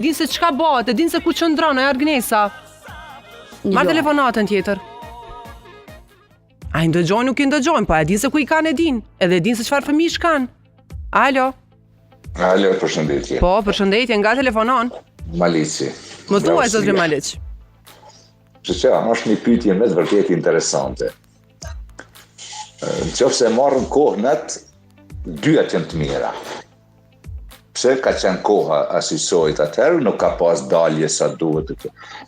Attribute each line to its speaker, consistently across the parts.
Speaker 1: din se çka bëhet, e din se ku qëndron, e Argnesa. Marr telefonatën tjetër. A i ndëgjojnë, nuk i ndëgjojnë, po e din se ku i kanë e din, edhe e din se çfarë fëmijësh kanë. Alo?
Speaker 2: Alo, përshëndetje.
Speaker 1: Po, përshëndetje, nga telefonon.
Speaker 2: Malici.
Speaker 1: Më thuaj, zotri Malic.
Speaker 2: Që është një pyetje me të vërtet interesante. Në qoftë se marrën kohënat, dyat janë të mira. Pse ka qenë koha asisojt atëherë, nuk ka pas dalje sa duhet.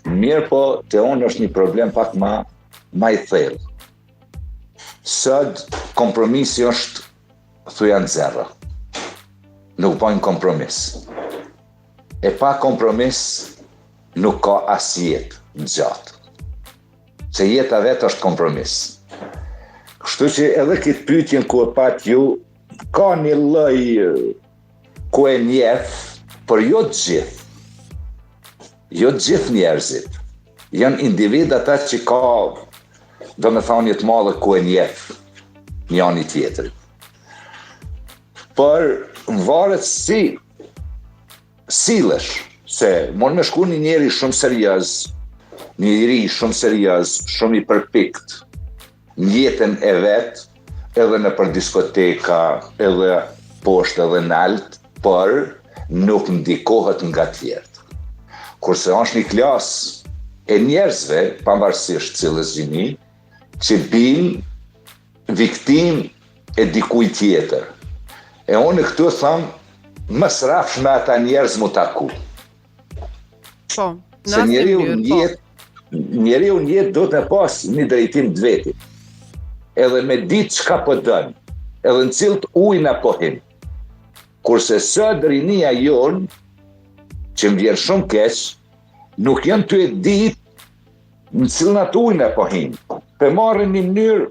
Speaker 2: Mirë po, te unë është një problem pak ma i thellë. Sot kompromisi është thujan zero. Nuk bojnë kompromis. E pa kompromis nuk ka as jetë gjatë. Se jeta vetë është kompromis. Kështu që edhe këtë pyetjen ku e pat ju, ka një lloj ku e njeh, por jo të gjithë. Jo të gjithë njerëzit. Janë individ ata që ka, do me thonë, një të madhe ku e njeh njani tjetrin. Por varet si sillesh, se mund me shku një njeri shumë serioz, shumë i përpikt në jetën e vet, edhe në për diskoteka, edhe poshtë edhe nalt, por nuk ndikohet nga tjertë. Kurse është një klasë e njerëzve, pavarësisht cilës gjini, që bin viktim e dikuj tjetër. E unë këtu thëmë, më srafsh me ata njerëz mu taku.
Speaker 1: Po,
Speaker 2: se njeriu në jetë do të pas një drejtim të vetit. Edhe me ditë çka po dën, edhe në cilët ujna po hin. Kurse sot rinia jon, që më vjen shumë keq, nuk janë të e ditë në cilët ujna po hin. Për marrin një mënyrë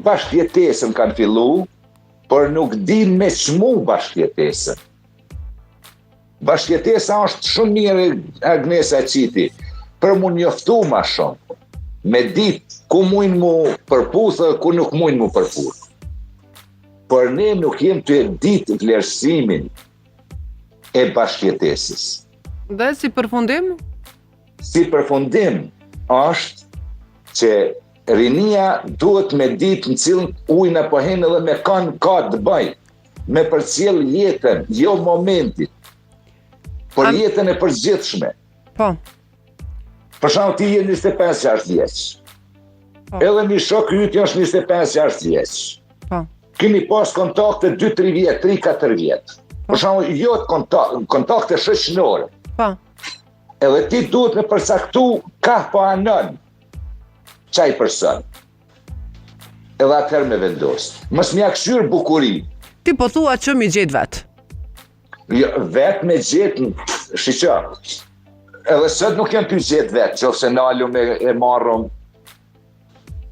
Speaker 2: bashkëjetesën kanë fillu, por nuk din me çmu bashkëjetesën. Bashkëjetesa është shumë mirë, Agnesa qiti, për mu njoftu ma shumë, me ditë ku mujnë mu përputhë, ku nuk mujnë mu përputhë. Por ne nuk jem të e ditë vlerësimin e bashkëjetesës.
Speaker 1: Dhe si përfundim?
Speaker 2: Si përfundim është që rinia duhet me ditë në cilën ujna po hen edhe me kanë ka të bëj, me përcjell jetën, jo momentit, por jetën e përgjithshme.
Speaker 1: Po.
Speaker 2: Për shembull ti je 25-6 vjeç.
Speaker 1: Po.
Speaker 2: Edhe një shok yt është 25-6 vjeç.
Speaker 1: Po.
Speaker 2: Keni pas kontakte 2-3 vjet, 3-4 vjet. Për shembull, jo kontakte shoqërore.
Speaker 1: Po.
Speaker 2: Edhe ti duhet me përcaktu ka po anon çaj person. Edhe atëherë me vendos. Mos m'ia këshyr bukuri.
Speaker 1: Ti po thua që mi gjet vet.
Speaker 2: Jo, vetë me gjetë, shiqo, edhe sot nuk jam të gjetë vetë, qofse nalu me e marrum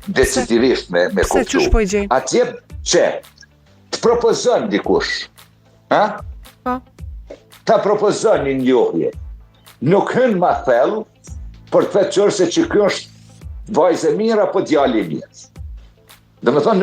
Speaker 2: decisivisht me kuptu.
Speaker 1: Se qësh po i gjenë?
Speaker 2: Atje që të propozon dikush, ha?
Speaker 1: Po.
Speaker 2: Ta propozon një njohje. Nuk hyn ma thellë, por të vetë qërse që kjo është vajzë e mirë apo djali i mirë. Dhe me thonë, nuk